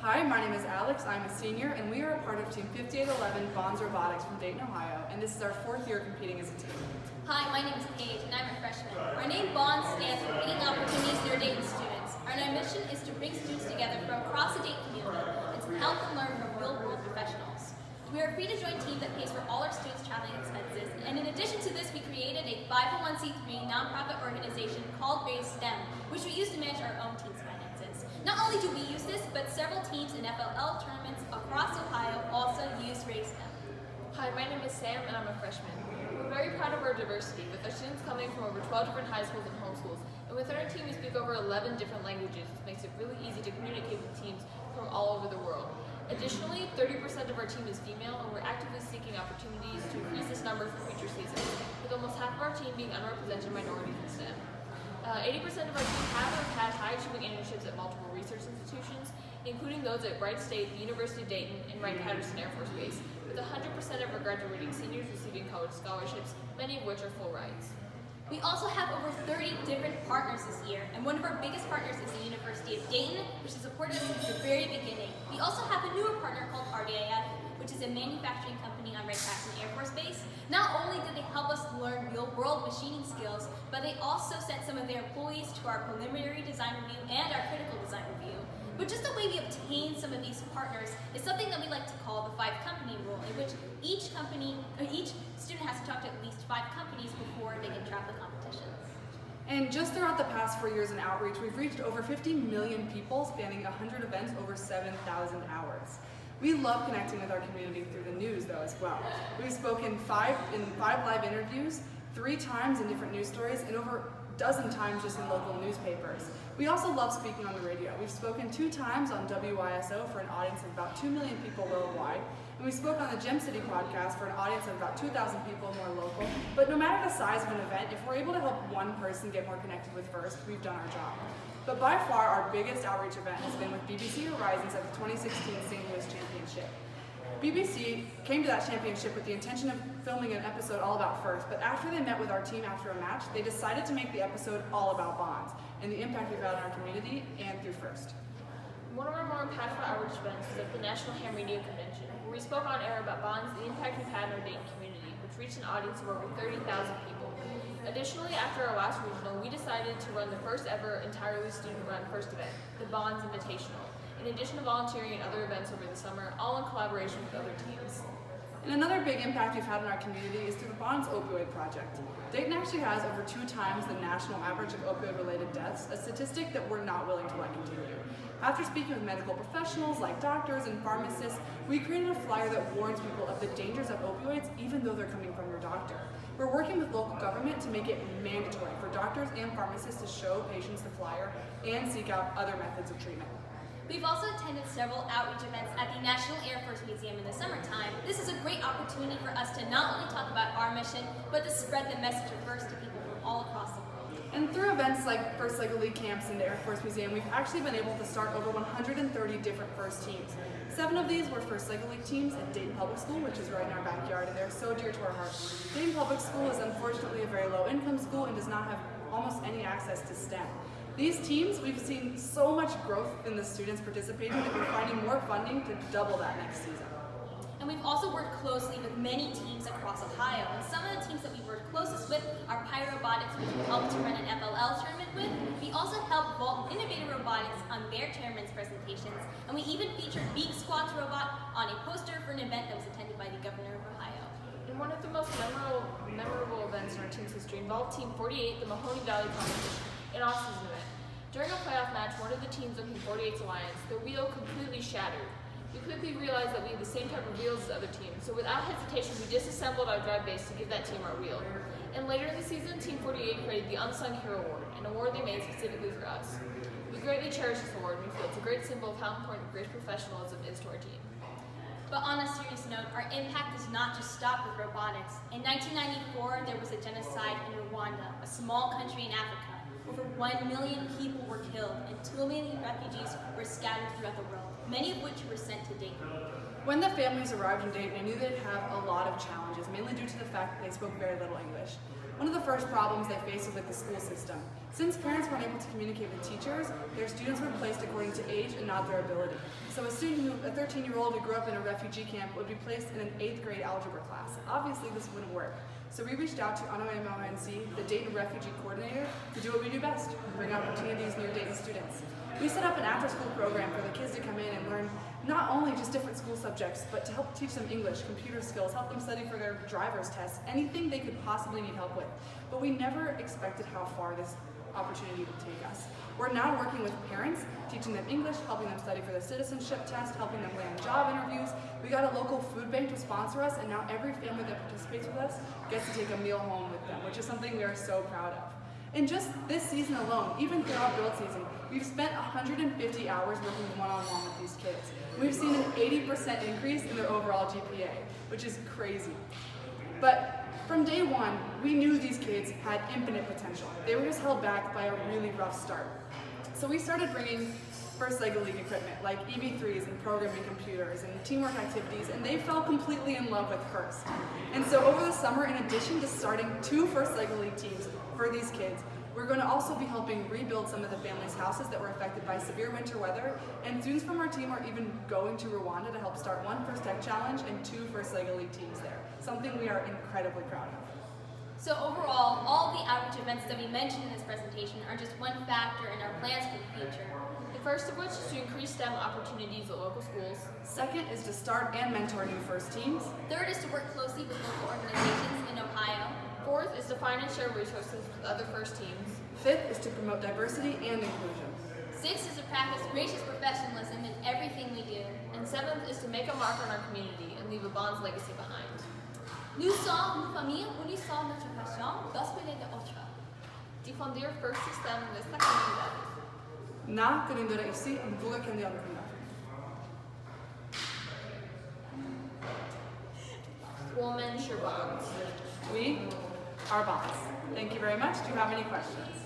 Hi, my name is Alex. I'm a senior, and we are a part of Team 5811 Bonds Robotics from Dayton, Ohio, and this is our 4th year competing as a team. Hi, my name is Paige, and I'm a freshman. Our name Bonds stands for Meeting Opportunities for Dayton students. Our mission is to bring students together from across the Dayton community and to help them learn from real-world professionals. We are free to join teams that pays for all our students' traveling expenses, and in addition to this, we created a 501c3 nonprofit organization called Raise STEM, which we use to manage our own team's finances. Not only do we use this, but several teams in FLL tournaments across Ohio also use Raise STEM. Hi, my name is Sam, and I'm a freshman. We're very proud of our diversity, with our students coming from over 12 different high schools and homeschools, and within our team we speak over 11 different languages, which makes it really easy to communicate with teams from all over the world. Additionally, 30% of our team is female, and we're actively seeking opportunities to increase this number for future seasons, with almost half of our team being unrepresented minorities in STEM. 80% of our team have or have had high-achieving internships at multiple research institutions, including those at Wright State, the University of Dayton, and Wright-Patterson Air Force Base, with 100% of our graduating seniors receiving college scholarships, many of which are full rides. We also have over 30 different partners this year, and one of our biggest partners is the University of Dayton, which has supported us since the very beginning. We also have a newer partner called RDIF, which is a manufacturing company on Wright-Patterson Air Force Base. Not only did they help us learn real-world machining skills, but they also sent some of their employees to our preliminary design review and our critical design review. But just the way we obtain some of these partners is something that we like to call the 5-company rule, in which each student has to talk to at least 5 companies before they can travel the competitions. And just throughout the past 4 years in outreach, we've reached over 50 million people, spanning 100 events over 7,000 hours. We love connecting with our community through the news, though, as well. We've spoken in five live interviews, 3 times in different news stories, and over a dozen times just in local newspapers. We also love speaking on the radio. We've spoken 2 times on WYSO for an audience of about 2 million people worldwide, and we spoke on the Gem City podcast for an audience of about 2,000 people more local. But no matter the size of an event, if we're able to help one person get more connected with FIRST, we've done our job. But by far, our biggest outreach event has been with BBC Horizons at the 2016 St. Louis Championship. BBC came to that championship with the intention of filming an episode all about FIRST, but after they met with our team after a match, they decided to make the episode all about bonds and the impact we've had on our community and through FIRST. One of our more impactful outreach events was at the National Ham Radio Convention, where we spoke on air about bonds, the impact we've had in our Dayton community, which reached an audience of over 30,000 people. Additionally, after our last regional, we decided to run the first ever entirely student-run FIRST event, the Bonds Invitational, in addition to volunteering in other events over the summer, all in collaboration with other teams. And another big impact we've had on our community is through the Bonds Opioid Project. Dayton actually has over 2 times the national average of opioid-related deaths, a statistic that we're not willing to let continue. After speaking with medical professionals like doctors and pharmacists, we created a flyer that warns people of the dangers of opioids even though they're coming from your doctor. We're working with local government to make it mandatory for doctors and pharmacists to show patients the flyer and seek out other methods of treatment. We've also attended several outreach events at the National Air Force Museum in the summertime. This is a great opportunity for us to not only talk about our mission, but to spread the message of FIRST to people from all across the world. And through events like FIRST Lego League camps in the Air Force Museum, we've actually been able to start over 130 different FIRST teams. 7 of these were FIRST Lego League teams at Dayton Public School, which is right in our backyard, and they're so dear to our hearts. Dayton Public School is unfortunately a very low-income school and does not have almost any access to STEM. These teams, we've seen so much growth in the students participating that we're finding more funding to double that next season. And we've also worked closely with many teams across Ohio. And some of the teams that we worked closest with are Pyrobotics, which we helped to run an FLL tournament with. We also helped Vault Innovative Robotics on their chairman's presentations. And we even featured Beak Squad's robot on a poster for an event that was attended by the governor of Ohio. And one of the most memorable events in our team's history involved Team 48, the Mahoney Valley competition, an off-season event. During a playoff match, one of the teams on Team 48's alliance, their wheel completely shattered. We quickly realized that we had the same type of wheels as other teams, so without hesitation, we disassembled our drive base to give that team our wheel. And later in the season, Team 48 created the Unsung Hero Award, an award they made specifically for us. We greatly cherish this award, and we feel it's a great symbol of how important great professionalism is to our team. But on a serious note, our impact does not just stop with robotics. In 1994, there was a genocide in Rwanda, a small country in Africa. Over 1 million people were killed, and 2 million refugees were scattered throughout the world, many of which were sent to Dayton. When the families arrived in Dayton, I knew they'd have a lot of challenges, mainly due to the fact that they spoke very little English. One of the first problems they faced was the school system. Since parents weren't able to communicate with teachers, their students were placed according to age and not their ability. So a 13-year-old who grew up in a refugee camp would be placed in an 8th grade algebra class. Obviously this wouldn't work. So we reached out to Anoe Mohansi, the Dayton Refugee Coordinator, to do what we do best, bring opportunities near Dayton students. We set up an after-school program for the kids to come in and learn not only just different school subjects, but to help teach them English, computer skills, help them study for their driver's tests, anything they could possibly need help with. But we never expected how far this opportunity would take us. We're now working with parents, teaching them English, helping them study for the citizenship test, helping them land job interviews. We got a local food bank to sponsor us, and now every family that participates with us gets to take a meal home with them, which is something we are so proud of. And just this season alone, even throughout build season, we've spent 150 hours working one-on-one with these kids. We've seen an 80% increase in their overall GPA, which is crazy. But from day one, we knew these kids had infinite potential. They were just held back by a really rough start. So we started bringing First Lego League equipment like EV3s and programming computers and teamwork activities, and they fell completely in love with First. And so over the summer, in addition to starting 2 First Lego League teams for these kids, we're going to also be helping rebuild some of the families' houses that were affected by severe winter weather, and students from our team are even going to Rwanda to help start 1 First Tech Challenge and 2 First Lego League teams there, something we are incredibly proud of. So overall, all the outreach events that we mentioned in this presentation are just one factor in our plans for the future. The first of which is to increase STEM opportunities at local schools. Second is to start and mentor new First teams. Third is to work closely with local organizations in Ohio. Fourth is to find and share resources with other First teams. Fifth is to promote diversity and inclusion. Sixth is to practice gracious professionalism in everything we do. And seventh is to make a mark on our community and leave a bond's legacy behind. Nous sommes une famille unissant notre passion d'hospiter de autres. Difundir First System nesta comunidade. Na Kurindura isi and Bula Kandian Kunda. Woman sure bonds. We are boss. Thank you very much. Do you have any questions?